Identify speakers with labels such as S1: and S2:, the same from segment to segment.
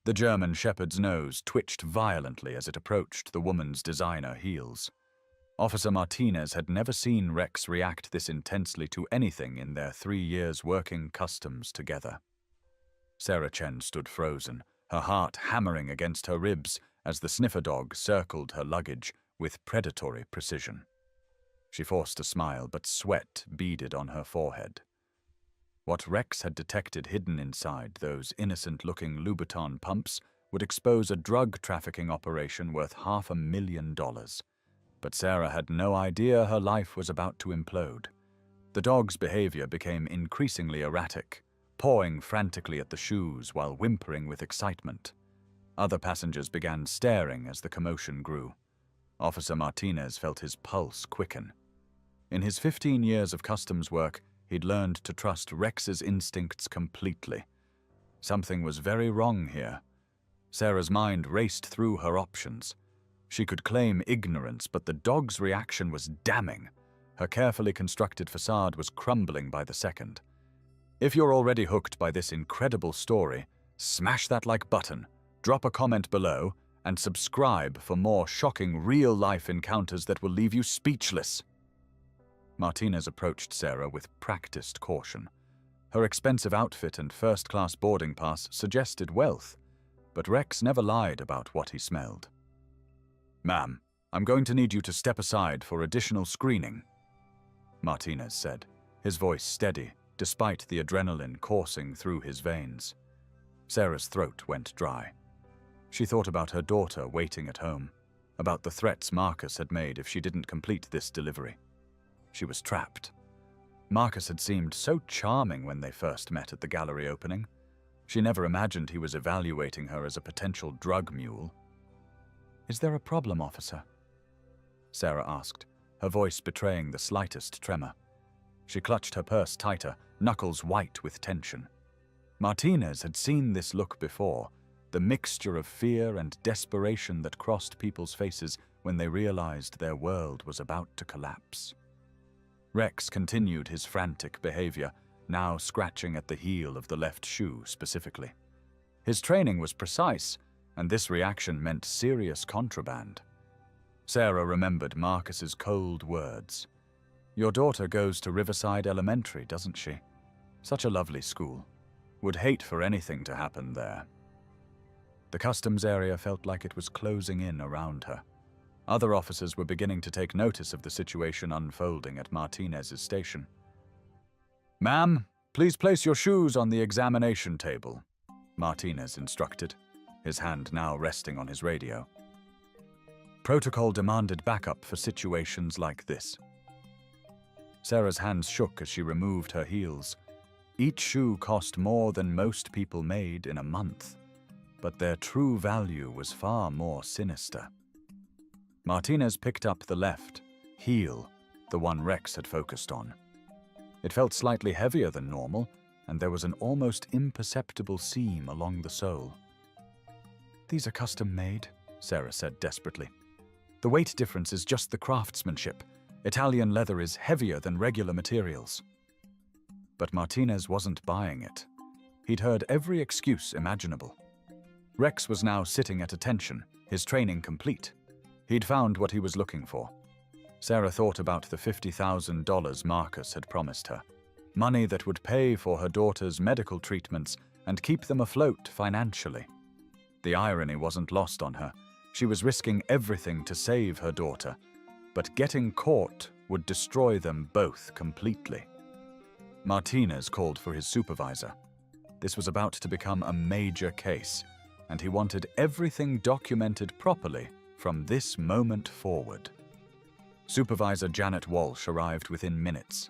S1: The German Shepherd's nose twitched violently as it approached the woman's designer heels. Officer Martinez had never seen Rex react this intensely to anything in their 3 years working customs together. Sarah Chen stood frozen, her heart hammering against her ribs as the sniffer dog circled her luggage with predatory precision. She forced a smile, but sweat beaded on her forehead. What Rex had detected hidden inside those innocent-looking Louboutin pumps would expose a drug trafficking operation worth $500,000. But Sarah had no idea her life was about to implode. The dog's behavior became increasingly erratic, pawing frantically at the shoes while whimpering with excitement. Other passengers began staring as the commotion grew. Officer Martinez felt his pulse quicken. In his 15 years of customs work, he'd learned to trust Rex's instincts completely. Something was very wrong here. Sarah's mind raced through her options. She could claim ignorance, but the dog's reaction was damning. Her carefully constructed facade was crumbling by the second. If you're already hooked by this incredible story, smash that like button, drop a comment below, and subscribe for more shocking real-life encounters that will leave you speechless. Martinez approached Sarah with practiced caution. Her expensive outfit and first-class boarding pass suggested wealth, but Rex never lied about what he smelled. "Ma'am, I'm going to need you to step aside for additional screening," Martinez said, his voice steady, despite the adrenaline coursing through his veins. Sarah's throat went dry. She thought about her daughter waiting at home, about the threats Marcus had made if she didn't complete this delivery. She was trapped. Marcus had seemed so charming when they first met at the gallery opening. She never imagined he was evaluating her as a potential drug mule. "Is there a problem, officer?" Sarah asked, her voice betraying the slightest tremor. She clutched her purse tighter, knuckles white with tension. Martinez had seen this look before, the mixture of fear and desperation that crossed people's faces when they realized their world was about to collapse. Rex continued his frantic behavior, now scratching at the heel of the left shoe specifically. His training was precise, and this reaction meant serious contraband. Sarah remembered Marcus's cold words. "Your daughter goes to Riverside Elementary, doesn't she? Such a lovely school. Would hate for anything to happen there." The customs area felt like it was closing in around her. Other officers were beginning to take notice of the situation unfolding at Martinez's station. "Ma'am, please place your shoes on the examination table," Martinez instructed, his hand now resting on his radio. Protocol demanded backup for situations like this. Sarah's hands shook as she removed her heels. Each shoe cost more than most people made in a month, but their true value was far more sinister. Martinez picked up the left heel, the one Rex had focused on. It felt slightly heavier than normal, and there was an almost imperceptible seam along the sole. "These are custom-made," Sarah said desperately. "The weight difference is just the craftsmanship. Italian leather is heavier than regular materials." But Martinez wasn't buying it. He'd heard every excuse imaginable. Rex was now sitting at attention, his training complete. He'd found what he was looking for. Sarah thought about the $50,000 Marcus had promised her. Money that would pay for her daughter's medical treatments and keep them afloat financially. The irony wasn't lost on her. She was risking everything to save her daughter, but getting caught would destroy them both completely. Martinez called for his supervisor. This was about to become a major case, and he wanted everything documented properly from this moment forward. Supervisor Janet Walsh arrived within minutes.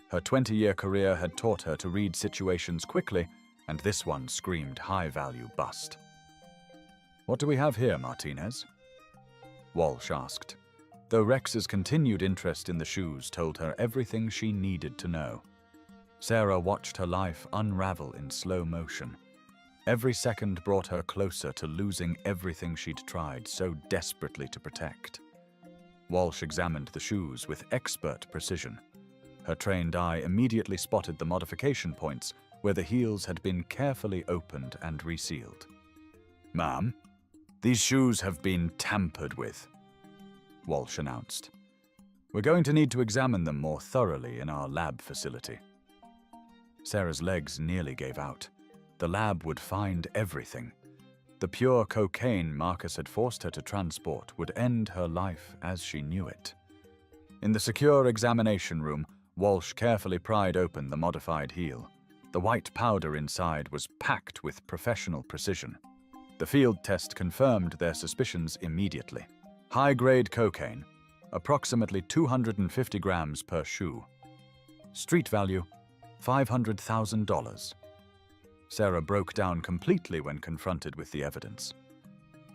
S1: Her 20-year career had taught her to read situations quickly, and this one screamed high-value bust. "What do we have here, Martinez?" Walsh asked, though Rex's continued interest in the shoes told her everything she needed to know. Sarah watched her life unravel in slow motion. Every second brought her closer to losing everything she'd tried so desperately to protect. Walsh examined the shoes with expert precision. Her trained eye immediately spotted the modification points where the heels had been carefully opened and resealed. Ma'am, these shoes have been tampered with, Walsh announced. We're going to need to examine them more thoroughly in our lab facility. Sarah's legs nearly gave out. The lab would find everything. The pure cocaine Marcus had forced her to transport would end her life as she knew it. In the secure examination room, Walsh carefully pried open the modified heel. The white powder inside was packed with professional precision. The field test confirmed their suspicions immediately. High-grade cocaine, approximately 250 grams per shoe. Street value, $500,000. Sarah broke down completely when confronted with the evidence.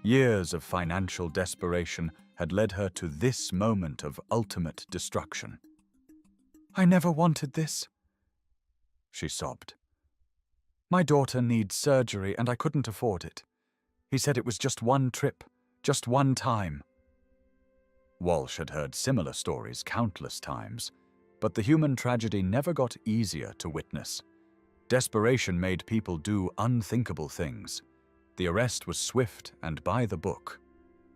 S1: Years of financial desperation had led her to this moment of ultimate destruction. "I never wanted this," she sobbed. "My daughter needs surgery and I couldn't afford it. He said it was just one trip, just one time." Walsh had heard similar stories countless times, but the human tragedy never got easier to witness. Desperation made people do unthinkable things. The arrest was swift and by the book.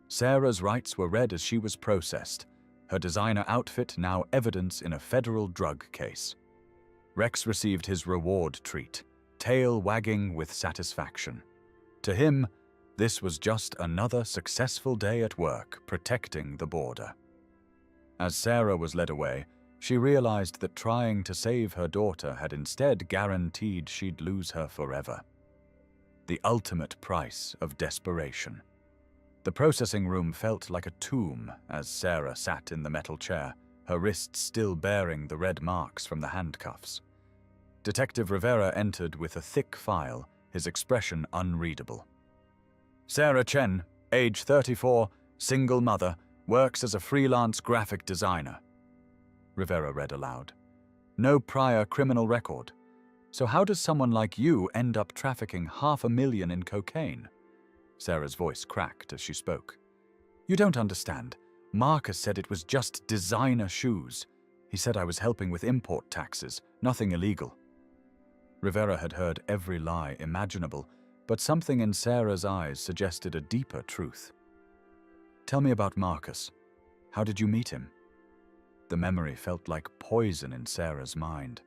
S1: Sarah's rights were read as she was processed, her designer outfit now evidence in a federal drug case. Rex received his reward treat, tail wagging with satisfaction. To him, this was just another successful day at work protecting the border. As Sarah was led away, she realized that trying to save her daughter had instead guaranteed she'd lose her forever. The ultimate price of desperation. The processing room felt like a tomb as Sarah sat in the metal chair, her wrists still bearing the red marks from the handcuffs. Detective Rivera entered with a thick file, his expression unreadable. Sarah Chen, age 34, single mother, works as a freelance graphic designer. Rivera read aloud. No prior criminal record. So how does someone like you end up trafficking $500,000 in cocaine? Sarah's voice cracked as she spoke. You don't understand. Marcus said it was just designer shoes. He said I was helping with import taxes, nothing illegal. Rivera had heard every lie imaginable, but something in Sarah's eyes suggested a deeper truth. Tell me about Marcus. How did you meet him? The memory felt like poison in Sarah's mind.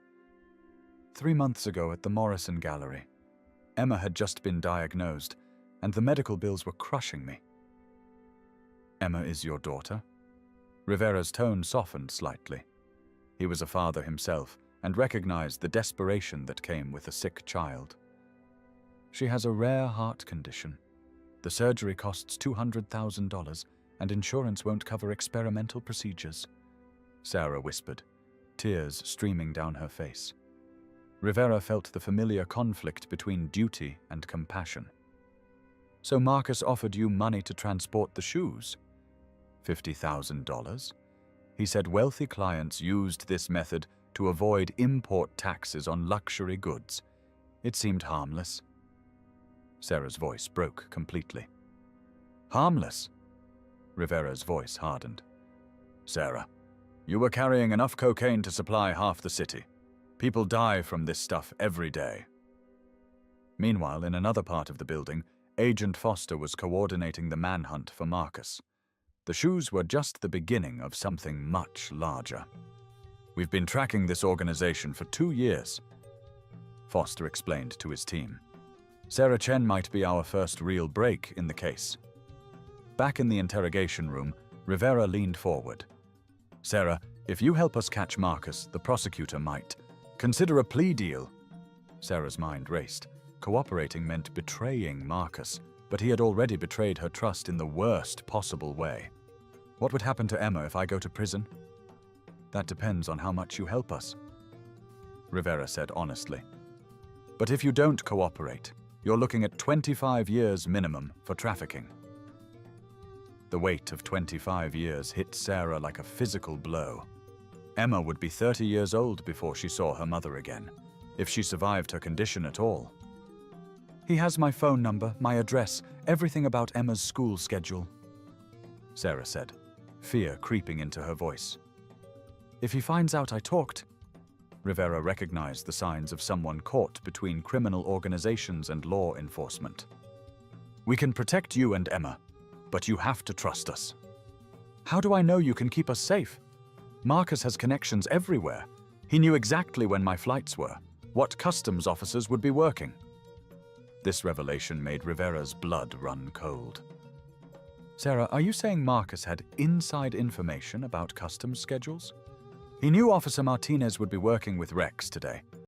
S1: 3 months ago at the Morrison Gallery. Emma had just been diagnosed, and the medical bills were crushing me. Emma is your daughter? Rivera's tone softened slightly. He was a father himself, and recognized the desperation that came with a sick child. She has a rare heart condition. The surgery costs $200,000, and insurance won't cover experimental procedures. Sarah whispered, tears streaming down her face. Rivera felt the familiar conflict between duty and compassion. So Marcus offered you money to transport the shoes? $50,000? He said wealthy clients used this method to avoid import taxes on luxury goods. It seemed harmless. Sarah's voice broke completely. Harmless? Rivera's voice hardened. Sarah, you were carrying enough cocaine to supply half the city. People die from this stuff every day. Meanwhile, in another part of the building, Agent Foster was coordinating the manhunt for Marcus. The shoes were just the beginning of something much larger. We've been tracking this organization for 2 years, Foster explained to his team. Sarah Chen might be our first real break in the case. Back in the interrogation room, Rivera leaned forward. Sarah, if you help us catch Marcus, the prosecutor might consider a plea deal. Sarah's mind raced. Cooperating meant betraying Marcus, but he had already betrayed her trust in the worst possible way. What would happen to Emma if I go to prison? That depends on how much you help us, Rivera said honestly. But if you don't cooperate, you're looking at 25 years minimum for trafficking. The weight of 25 years hit Sarah like a physical blow. Emma would be 30 years old before she saw her mother again, if she survived her condition at all. He has my phone number, my address, everything about Emma's school schedule, Sarah said, fear creeping into her voice. If he finds out I talked, Rivera recognized the signs of someone caught between criminal organizations and law enforcement. We can protect you and Emma, but you have to trust us. How do I know you can keep us safe? Marcus has connections everywhere. He knew exactly when my flights were, what customs officers would be working. This revelation made Rivera's blood run cold. Sarah, are you saying Marcus had inside information about customs schedules? He knew Officer Martinez would be working with Rex today.